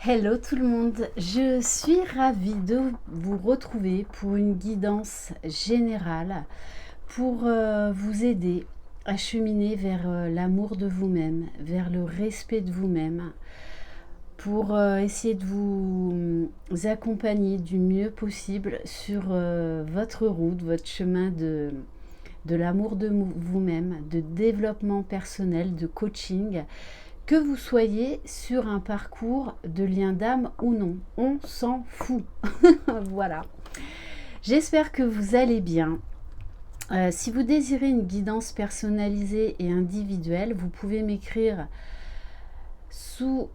Hello tout le monde, je suis ravie de vous retrouver pour une guidance générale pour vous aider à cheminer vers l'amour de vous-même, vers le respect de vous-même, pour essayer de vous accompagner du mieux possible sur votre route, votre chemin de l'amour de vous-même, de développement personnel, de coaching, que vous soyez sur un parcours de lien d'âme ou non. On s'en fout. Voilà. J'espère que vous allez bien. Si vous désirez une guidance personnalisée et individuelle, vous pouvez m'écrire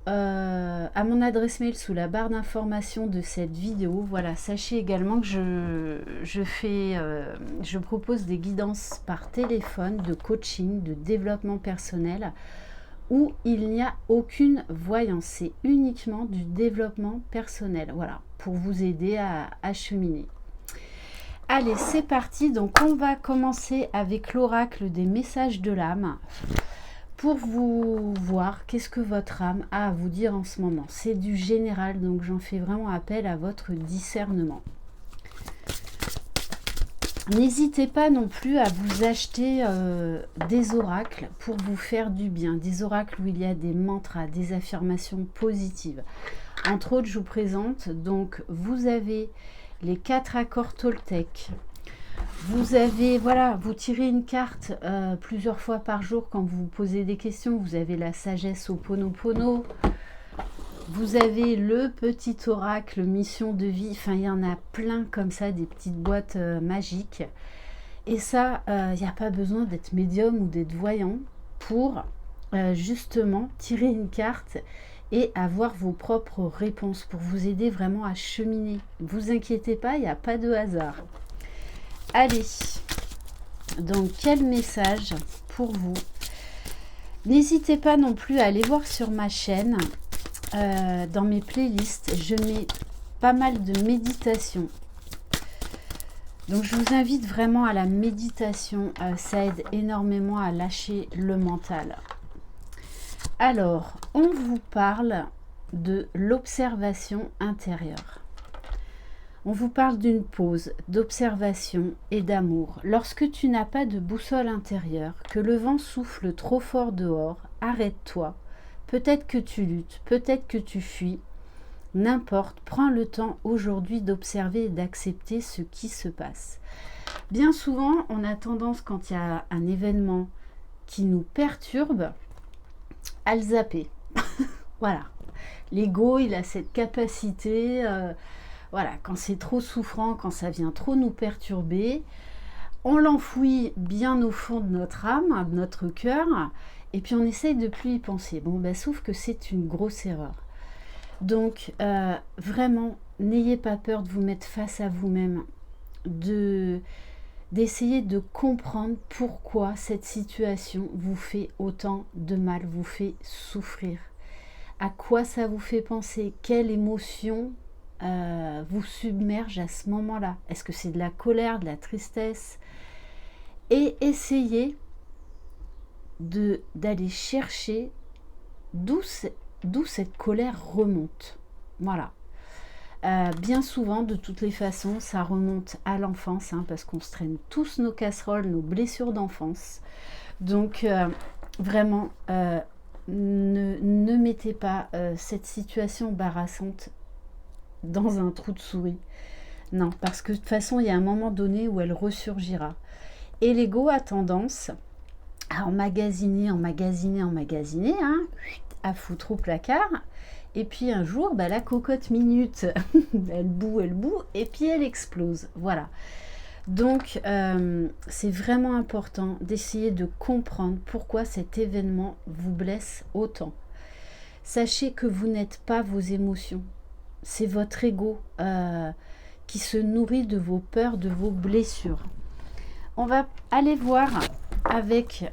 à mon adresse mail sous la barre d'information de cette vidéo. Voilà, sachez également que je propose des guidances par téléphone de coaching, de développement personnel, où il n'y a aucune voyance, c'est uniquement du développement personnel, voilà, pour vous aider à cheminer. Allez, c'est parti. Donc on va commencer avec l'oracle des messages de l'âme pour vous voir qu'est-ce que votre âme a à vous dire en ce moment. C'est du général, donc j'en fais vraiment appel à votre discernement. N'hésitez pas non plus à vous acheter des oracles pour vous faire du bien. Des oracles où il y a des mantras, des affirmations positives. Entre autres, je vous présente, donc vous avez les 4 accords Toltec. Vous avez, voilà, vous tirez une carte plusieurs fois par jour quand vous vous posez des questions. Vous avez la sagesse Ho'oponopono. Vous avez le petit oracle mission de vie, enfin il y en a plein comme ça, des petites boîtes magiques. Et ça, il n'y a pas besoin d'être médium ou d'être voyant pour justement tirer une carte et avoir vos propres réponses pour vous aider vraiment à cheminer. Ne vous inquiétez pas, il n'y a pas de hasard. Allez, donc quel message pour vous? N'hésitez pas non plus à aller voir sur ma chaîne. Dans mes playlists, je mets pas mal de méditation. Donc je vous invite vraiment à la méditation, ça aide énormément à lâcher le mental. Alors, on vous parle de l'observation intérieure. On vous parle d'une pause, d'observation et d'amour. Lorsque tu n'as pas de boussole intérieure, que le vent souffle trop fort dehors, arrête-toi. Peut-être que tu luttes, peut-être que tu fuis. N'importe, prends le temps aujourd'hui d'observer et d'accepter ce qui se passe. Bien souvent, on a tendance, quand il y a un événement qui nous perturbe, à le zapper. Voilà. L'ego, il a cette capacité, voilà, quand c'est trop souffrant, quand ça vient trop nous perturber, on l'enfouit bien au fond de notre âme, de notre cœur, et puis on essaye de plus y penser. Bon, ben, sauf que c'est une grosse erreur. Donc, vraiment, n'ayez pas peur de vous mettre face à vous-même, d'essayer de comprendre pourquoi cette situation vous fait autant de mal, vous fait souffrir. À quoi ça vous fait penser? Quelle émotion vous submerge à ce moment-là? Est-ce que c'est de la colère, de la tristesse? Et essayez d'aller chercher d'où cette colère remonte. Voilà. Bien souvent, de toutes les façons, ça remonte à l'enfance, hein, parce qu'on se traîne tous nos casseroles, nos blessures d'enfance. Donc, vraiment, ne mettez pas cette situation embarrassante dans un trou de souris. Non, parce que de toute façon, il y a un moment donné où elle ressurgira. Et l'ego a tendance à emmagasiner, hein, à foutre au placard. Et puis un jour, bah, la cocotte minute, elle bout, et puis elle explose. Voilà. Donc, c'est vraiment important d'essayer de comprendre pourquoi cet événement vous blesse autant. Sachez que vous n'êtes pas vos émotions. C'est votre ego qui se nourrit de vos peurs, de vos blessures. On va aller voir avec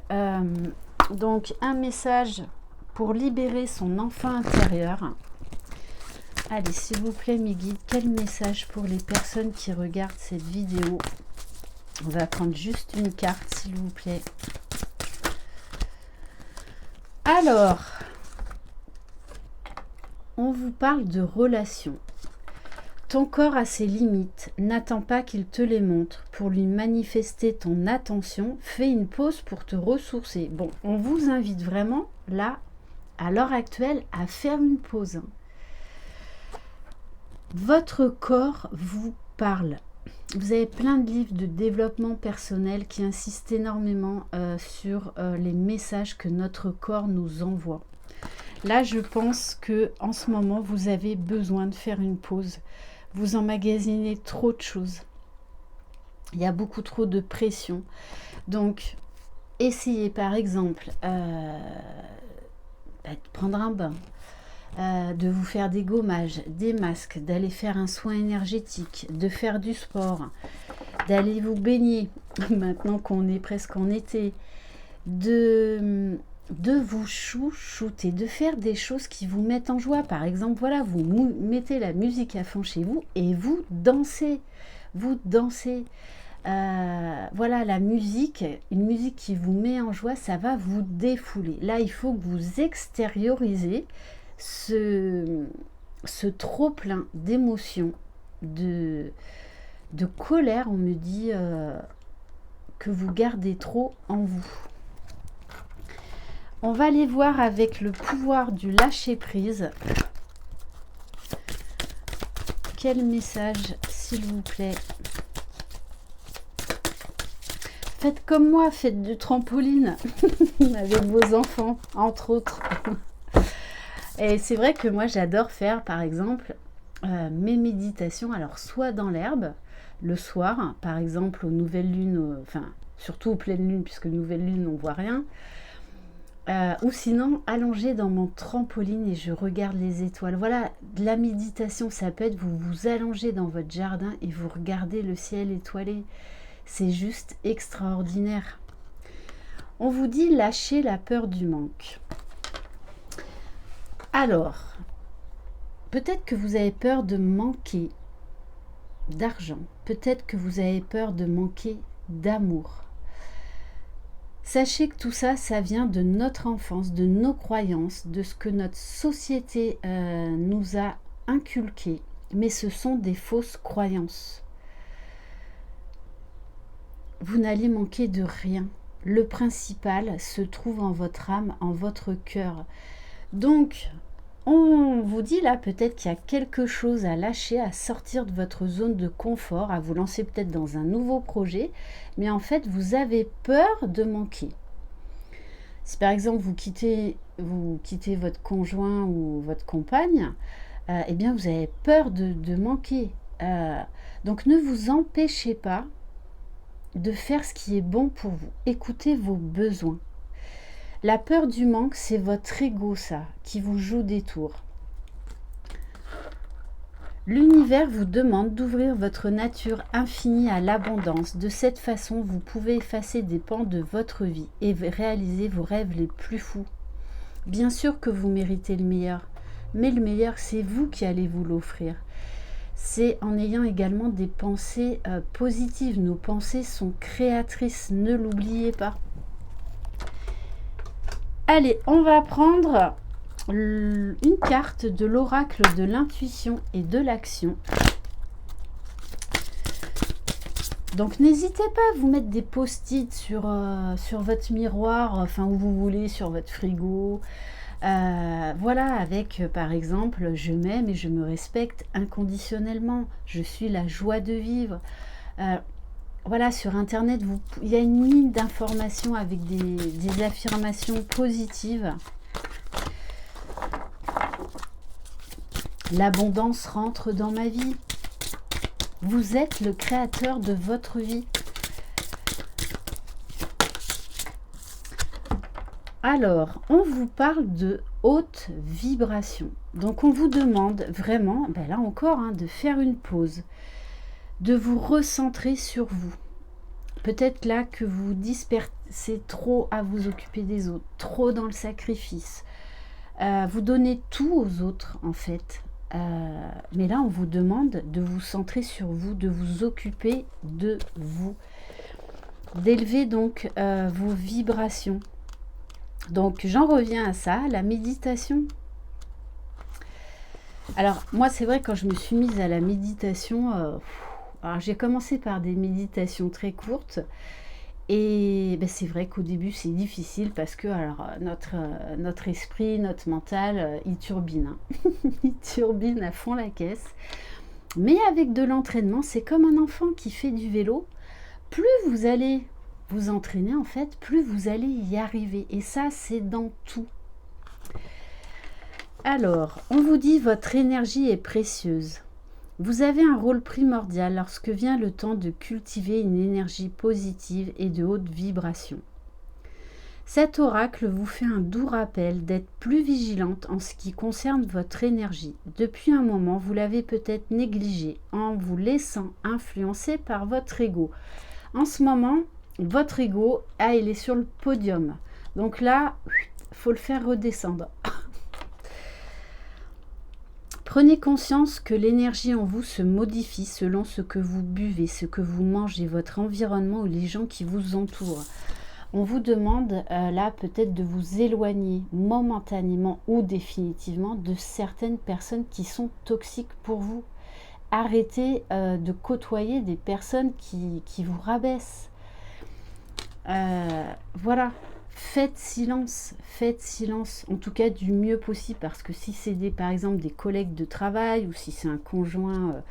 donc un message pour libérer son enfant intérieur. Allez, s'il vous plaît, mes guides, quel message pour les personnes qui regardent cette vidéo? On va prendre juste une carte, s'il vous plaît. Alors, on vous parle de relations. Ton corps a ses limites, n'attends pas qu'il te les montre. Pour lui manifester ton attention, fais une pause pour te ressourcer. Bon, on vous invite vraiment, là, à l'heure actuelle, à faire une pause. Votre corps vous parle. Vous avez plein de livres de développement personnel qui insistent énormément sur les messages que notre corps nous envoie. Là, je pense que en ce moment, vous avez besoin de faire une pause. Vous emmagasinez trop de choses. Il y a beaucoup trop de pression. Donc, essayez par exemple de prendre un bain, de vous faire des gommages, des masques, d'aller faire un soin énergétique, de faire du sport, d'aller vous baigner, maintenant qu'on est presque en été, de vous chouchouter, de faire des choses qui vous mettent en joie. Par exemple, voilà, vous mettez la musique à fond chez vous et vous dansez. Vous dansez. Voilà, la musique, une musique qui vous met en joie, ça va vous défouler. Là, il faut que vous extériorisez ce trop-plein d'émotions, de colère, on me dit, que vous gardez trop en vous. On va aller voir avec le pouvoir du lâcher-prise. Quel message, s'il vous plaît. Faites comme moi, faites du trampoline avec vos enfants, entre autres. Et c'est vrai que moi, j'adore faire, par exemple, mes méditations. Alors, soit dans l'herbe, le soir, par exemple, aux nouvelles lunes, enfin, surtout aux pleines lunes, puisque nouvelle lune, on ne voit rien. Ou sinon, allongé dans mon trampoline et je regarde les étoiles. Voilà, de la méditation, ça peut être vous vous allongez dans votre jardin et vous regardez le ciel étoilé. C'est juste extraordinaire. On vous dit lâchez la peur du manque. Alors, peut-être que vous avez peur de manquer d'argent. Peut-être que vous avez peur de manquer d'amour. Sachez que tout ça, ça vient de notre enfance, de nos croyances, de ce que notre société nous a inculqué. Mais ce sont des fausses croyances. Vous n'allez manquer de rien. Le principal se trouve en votre âme, en votre cœur. Donc, on vous dit là peut-être qu'il y a quelque chose à lâcher, à sortir de votre zone de confort, à vous lancer peut-être dans un nouveau projet, mais en fait vous avez peur de manquer. Si par exemple vous quittez votre conjoint ou votre compagne, eh bien vous avez peur de manquer. Donc ne vous empêchez pas de faire ce qui est bon pour vous. Écoutez vos besoins. La peur du manque, c'est votre ego, ça, qui vous joue des tours. L'univers vous demande d'ouvrir votre nature infinie à l'abondance. De cette façon, vous pouvez effacer des pans de votre vie et réaliser vos rêves les plus fous. Bien sûr que vous méritez le meilleur, mais le meilleur, c'est vous qui allez vous l'offrir. C'est en ayant également des pensées positives. Nos pensées sont créatrices, ne l'oubliez pas. Allez, on va prendre une carte de l'oracle de l'intuition et de l'action. Donc n'hésitez pas à vous mettre des post-it sur votre miroir, enfin où vous voulez, sur votre frigo. Voilà, avec par exemple, je m'aime et je me respecte inconditionnellement. Je suis la joie de vivre. Voilà, sur internet, il y a une mine d'informations avec des affirmations positives. L'abondance rentre dans ma vie. Vous êtes le créateur de votre vie. Alors, on vous parle de haute vibration. Donc, on vous demande vraiment, ben là encore, de faire une pause, de vous recentrer sur vous. Peut-être là que vous dispersez trop à vous occuper des autres, trop dans le sacrifice. Vous donnez tout aux autres, en fait. Mais là, on vous demande de vous centrer sur vous, de vous occuper de vous. D'élever donc vos vibrations. Donc, j'en reviens à ça, la méditation. Alors, moi, c'est vrai, quand je me suis mise à la méditation, alors j'ai commencé par des méditations très courtes et ben, c'est vrai qu'au début, c'est difficile parce que alors, notre esprit, notre mental, il turbine, hein. Il turbine à fond la caisse. Mais avec de l'entraînement, c'est comme un enfant qui fait du vélo. Plus vous allez vous entraîner, en fait, plus vous allez y arriver. Et ça, c'est dans tout. Alors, on vous dit votre énergie est précieuse. Vous avez un rôle primordial lorsque vient le temps de cultiver une énergie positive et de haute vibration. Cet oracle vous fait un doux rappel d'être plus vigilante en ce qui concerne votre énergie. Depuis un moment, vous l'avez peut-être négligée en vous laissant influencer par votre ego. En ce moment, votre ego, il est sur le podium. Donc là, il faut le faire redescendre. Prenez conscience que l'énergie en vous se modifie selon ce que vous buvez, ce que vous mangez, votre environnement ou les gens qui vous entourent. On vous demande là peut-être de vous éloigner momentanément ou définitivement de certaines personnes qui sont toxiques pour vous. Arrêtez de côtoyer des personnes qui vous rabaissent. Voilà. Faites silence, en tout cas du mieux possible, parce que si c'est par exemple des collègues de travail ou si c'est un conjoint,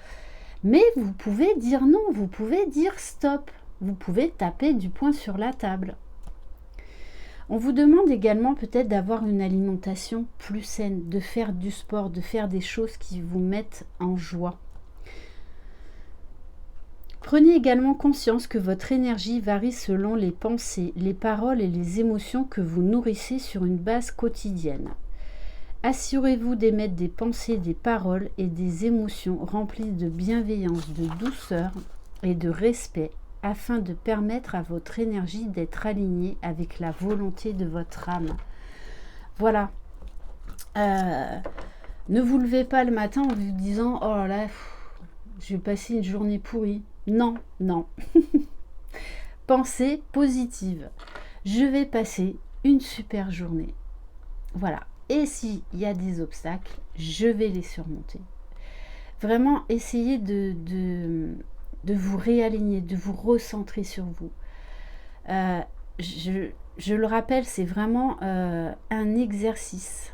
mais vous pouvez dire non, vous pouvez dire stop, vous pouvez taper du poing sur la table. On vous demande également peut-être d'avoir une alimentation plus saine, de faire du sport, de faire des choses qui vous mettent en joie. Prenez également conscience que votre énergie varie selon les pensées, les paroles et les émotions que vous nourrissez sur une base quotidienne. Assurez-vous d'émettre des pensées, des paroles et des émotions remplies de bienveillance, de douceur et de respect afin de permettre à votre énergie d'être alignée avec la volonté de votre âme. Voilà. Ne vous levez pas le matin en vous disant « Oh là, je vais passer une journée pourrie ». Non, non. Pensée positive. Je vais passer une super journée. Voilà. Et s'il y a des obstacles, je vais les surmonter. Vraiment, essayez de vous réaligner, de vous recentrer sur vous. Je le rappelle, c'est vraiment un exercice.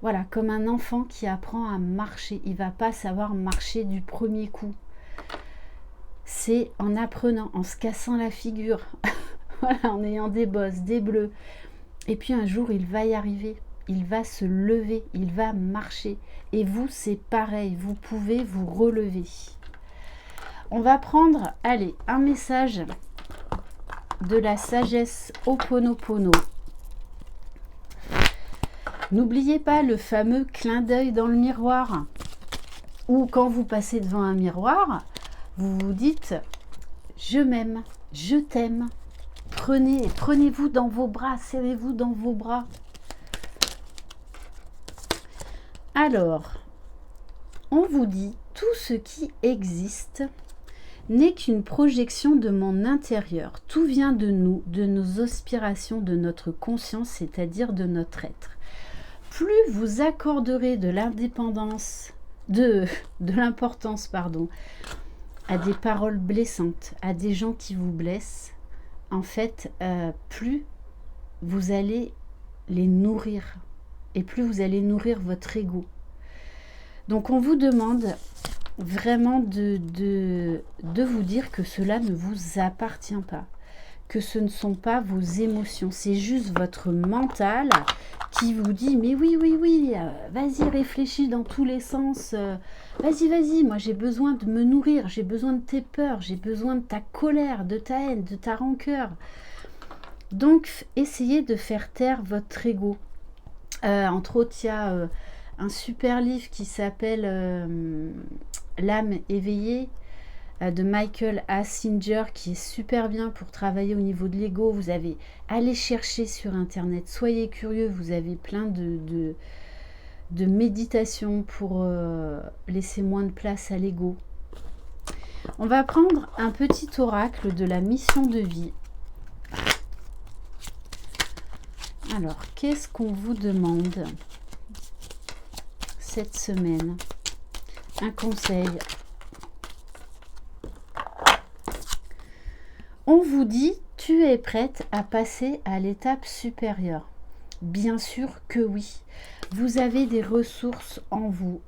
Voilà, comme un enfant qui apprend à marcher. Il ne va pas savoir marcher du premier coup. C'est en apprenant, en se cassant la figure, voilà, en ayant des bosses, des bleus. Et puis un jour, il va y arriver. Il va se lever, il va marcher. Et vous, c'est pareil, vous pouvez vous relever. On va prendre, allez, un message de la sagesse Ho'oponopono. N'oubliez pas le fameux clin d'œil dans le miroir. Ou quand vous passez devant un miroir, vous vous dites « Je m'aime, je t'aime ». Prenez-vous dans vos bras, serrez-vous dans vos bras. Alors, on vous dit « Tout ce qui existe n'est qu'une projection de mon intérieur. Tout vient de nous, de nos aspirations, de notre conscience, c'est-à-dire de notre être. Plus vous accorderez de l'indépendance, de l'importance, à des paroles blessantes, à des gens qui vous blessent, en fait, plus vous allez les nourrir et plus vous allez nourrir votre ego. Donc on vous demande vraiment de vous dire que cela ne vous appartient pas, que ce ne sont pas vos émotions, c'est juste votre mental qui vous dit « mais oui, vas-y, réfléchis dans tous les sens, vas-y, moi j'ai besoin de me nourrir, j'ai besoin de tes peurs, j'ai besoin de ta colère, de ta haine, de ta rancœur. » Donc, essayez de faire taire votre ego. Entre autres, il y a un super livre qui s'appelle « L'âme éveillée » de Michael A. Singer, qui est super bien pour travailler au niveau de l'ego. Vous avez allez chercher sur internet, soyez curieux, vous avez plein de méditations pour laisser moins de place à l'ego. On va prendre un petit oracle de la mission de vie. Alors, qu'est-ce qu'on vous demande? cette semaine. Un conseil. On vous dit, tu es prête à passer à l'étape supérieure. Bien sûr que oui. Vous avez des ressources en vous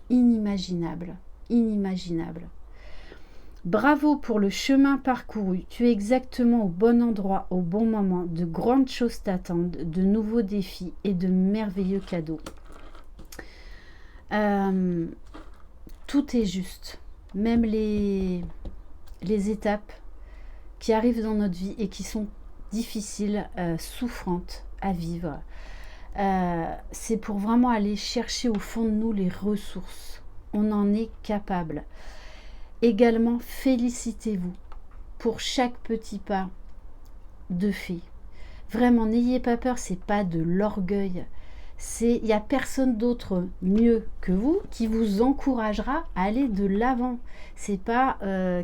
inimaginables. Inimaginables. Bravo pour le chemin parcouru. Tu es exactement au bon endroit, au bon moment. De grandes choses t'attendent, de nouveaux défis et de merveilleux cadeaux. Tout est juste. Même les étapes qui arrivent dans notre vie et qui sont difficiles, souffrantes à vivre. C'est pour vraiment aller chercher au fond de nous les ressources. On en est capable. Également, félicitez-vous pour chaque petit pas de fait. Vraiment, n'ayez pas peur, c'est pas de l'orgueil. Il n'y a personne d'autre mieux que vous qui vous encouragera à aller de l'avant. C'est pas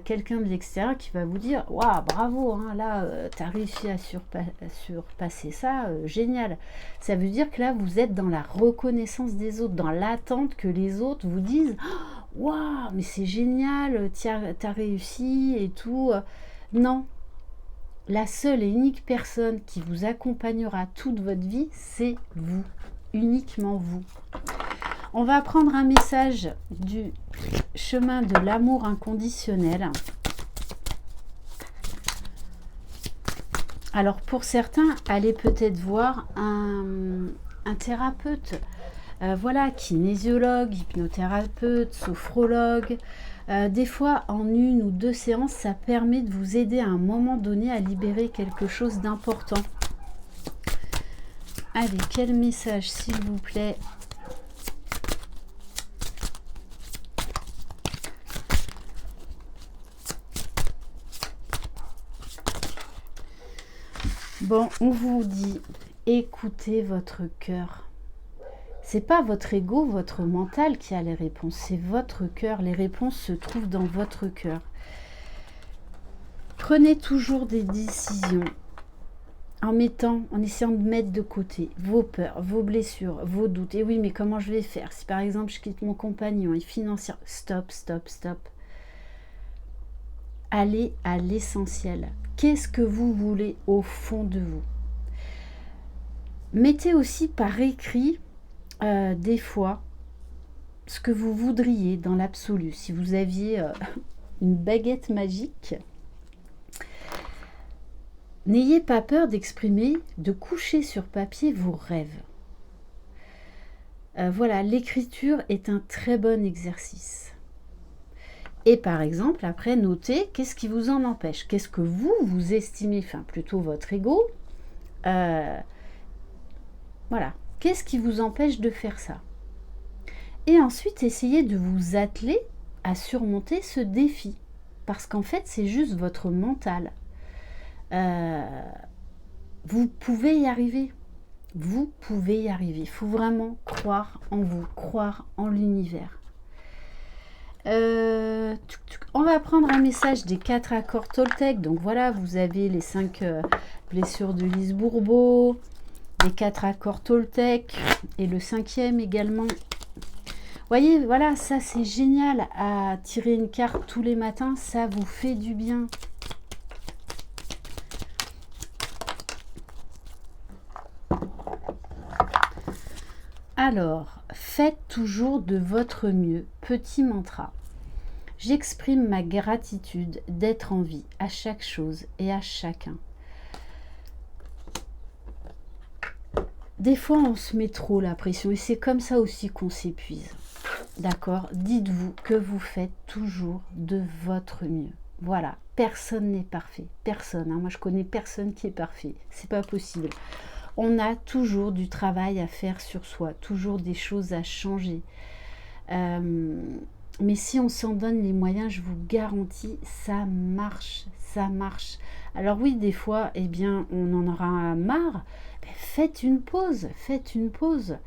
quelqu'un de l'extérieur qui va vous dire waouh, bravo, hein, là tu as réussi à surpasser ça, génial. Ça veut dire que là vous êtes dans la reconnaissance des autres, dans l'attente que les autres vous disent waouh, mais c'est génial, t'as réussi et tout. Non, la seule et unique personne qui vous accompagnera toute votre vie, c'est vous. Uniquement vous. On va prendre un message du chemin de l'amour inconditionnel. Alors pour certains, allez peut-être voir un thérapeute, voilà, kinésiologue, hypnothérapeute, sophrologue. Des fois, en 1 ou 2 séances, ça permet de vous aider à un moment donné à libérer quelque chose d'important. Allez, quel message, s'il vous plaît? Bon, on vous dit, écoutez votre cœur. C'est pas votre ego, votre mental qui a les réponses, c'est votre cœur. Les réponses se trouvent dans votre cœur. Prenez toujours des décisions en essayant de mettre de côté vos peurs, vos blessures, vos doutes. Et oui, mais comment je vais faire? Si par exemple je quitte mon compagnon et financièrement, stop, stop, stop. Allez à l'essentiel. Qu'est-ce que vous voulez au fond de vous? Mettez aussi par écrit des fois ce que vous voudriez dans l'absolu. Si vous aviez une baguette magique, n'ayez pas peur d'exprimer, de coucher sur papier vos rêves. Voilà, l'écriture est un très bon exercice. Et par exemple, après, notez qu'est-ce qui vous en empêche. Qu'est-ce que vous estimez, enfin plutôt votre ego. Voilà, qu'est-ce qui vous empêche de faire ça? Et ensuite, essayez de vous atteler à surmonter ce défi. Parce qu'en fait, c'est juste votre mental. Vous pouvez y arriver. Vous pouvez y arriver. Il faut vraiment croire en vous, croire en l'univers. On va prendre un message des 4 accords Toltec. Donc voilà, vous avez les 5 blessures de Lise Bourbeau, les 4 accords Toltec et le 5e également. Voyez, voilà, ça c'est génial à tirer une carte tous les matins, ça vous fait du bien. Alors, faites toujours de votre mieux. Petit mantra. J'exprime ma gratitude d'être en vie à chaque chose et à chacun. Des fois, on se met trop la pression et c'est comme ça aussi qu'on s'épuise. D'accord? Dites-vous que vous faites toujours de votre mieux. Voilà, personne n'est parfait. Personne. Hein. Moi, je connais personne qui est parfait. C'est pas possible. On a toujours du travail à faire sur soi, toujours des choses à changer. Mais si on s'en donne les moyens, je vous garantis, ça marche, ça marche. Alors oui, des fois, eh bien, on en aura marre. Faites une pause, faites une pause.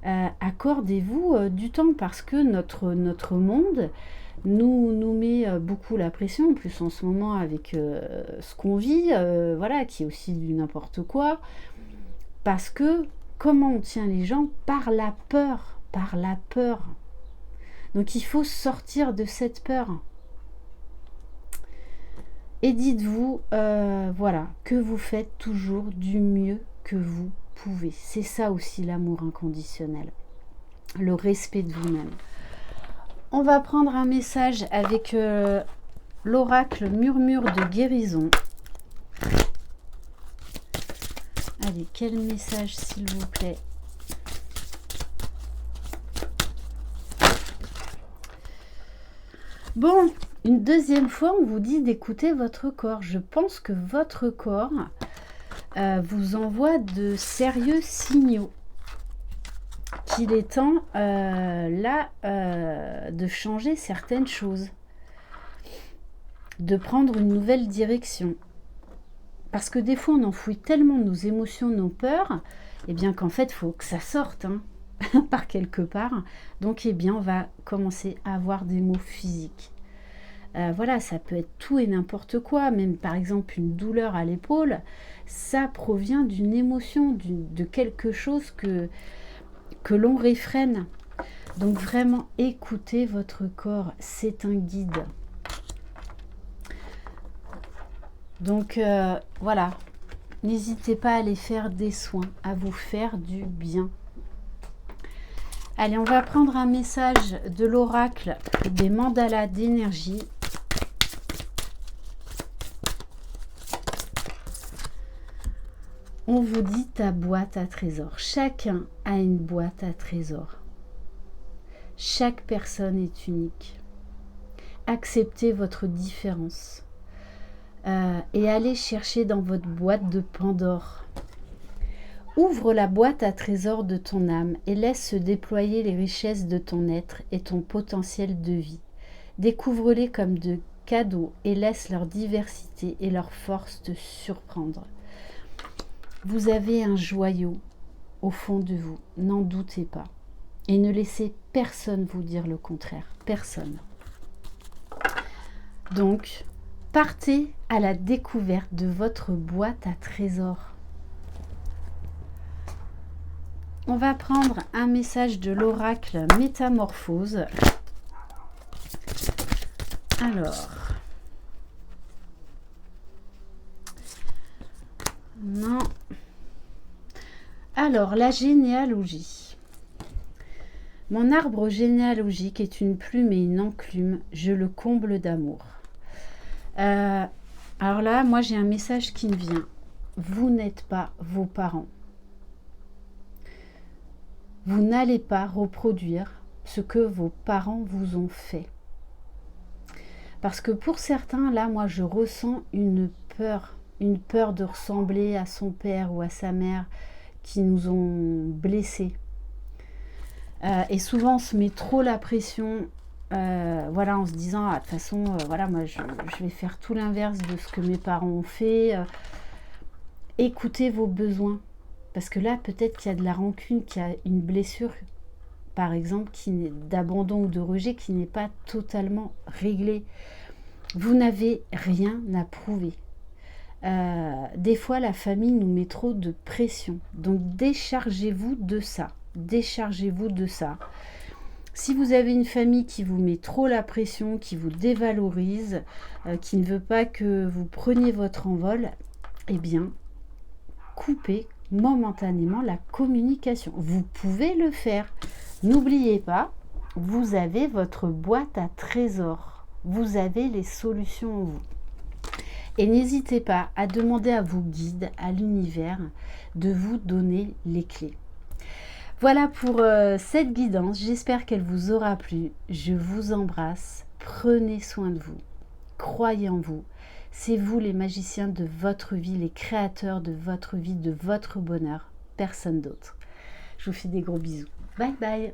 Accordez-vous du temps parce que notre monde nous met beaucoup la pression. En plus, en ce moment, avec ce qu'on vit, voilà, qui est aussi du n'importe quoi. Parce que comment on tient les gens? Par la peur. par la peur. Donc il faut sortir de cette peur. Et dites-vous, voilà, que vous faites toujours du mieux que vous pouvez. C'est ça aussi l'amour inconditionnel. Le respect de vous-même. On va prendre un message avec l'oracle murmure de guérison. Allez, quel message s'il vous plaît? Bon, une deuxième fois, on vous dit d'écouter votre corps. Je pense que votre corps vous envoie de sérieux signaux. Qu'il est temps, là, de changer certaines choses. De prendre une nouvelle direction. Parce que des fois, on enfouit tellement nos émotions, nos peurs, et bien qu'en fait, il faut que ça sorte, hein, par quelque part. Donc, eh bien, on va commencer à avoir des mots physiques. Voilà, ça peut être tout et n'importe quoi, même par exemple une douleur à l'épaule, ça provient d'une émotion, de quelque chose que l'on réfrène. Donc vraiment, écoutez votre corps, c'est un guide. Donc voilà, n'hésitez pas à aller faire des soins, à vous faire du bien. Allez, on va prendre un message de l'oracle des mandalas d'énergie. On vous dit ta boîte à trésors. Chacun a une boîte à trésors. Chaque personne est unique. Acceptez votre différence. Et allez chercher dans votre boîte de Pandore. Ouvre la boîte à trésors de ton âme et laisse se déployer les richesses de ton être et ton potentiel de vie. Découvre-les comme de cadeaux et laisse leur diversité et leur force te surprendre. Vous avez un joyau au fond de vous, n'en doutez pas. Et ne laissez personne vous dire le contraire, personne. Donc, partez à la découverte de votre boîte à trésors. On va prendre un message de l'oracle Métamorphose. Alors, non. Alors, la généalogie. Mon arbre généalogique est une plume et une enclume. Je le comble d'amour. Alors là, moi, j'ai un message qui me vient. Vous n'êtes pas vos parents. Vous n'allez pas reproduire ce que vos parents vous ont fait. Parce que pour certains, là, moi, je ressens une peur de ressembler à son père ou à sa mère qui nous ont blessés. Et souvent, on se met trop la pression, voilà, en se disant, ah, de toute façon, voilà, moi, je vais faire tout l'inverse de ce que mes parents ont fait. Écoutez vos besoins. Parce que là, peut-être qu'il y a de la rancune, qu'il y a une blessure, par exemple, d'abandon ou de rejet qui n'est pas totalement réglée. Vous n'avez rien à prouver. Des fois, la famille nous met trop de pression. Donc, déchargez-vous de ça. Déchargez-vous de ça. Si vous avez une famille qui vous met trop la pression, qui vous dévalorise, qui ne veut pas que vous preniez votre envol, eh bien, coupez momentanément la communication. Vous pouvez le faire. N'oubliez pas, vous avez votre boîte à trésors. Vous avez les solutions en vous. Et n'hésitez pas à demander à vos guides, à l'univers, de vous donner les clés. Voilà pour cette guidance. J'espère qu'elle vous aura plu. Je vous embrasse. Prenez soin de vous. Croyez en vous. C'est vous les magiciens de votre vie, les créateurs de votre vie, de votre bonheur. Personne d'autre. Je vous fais des gros bisous. Bye bye.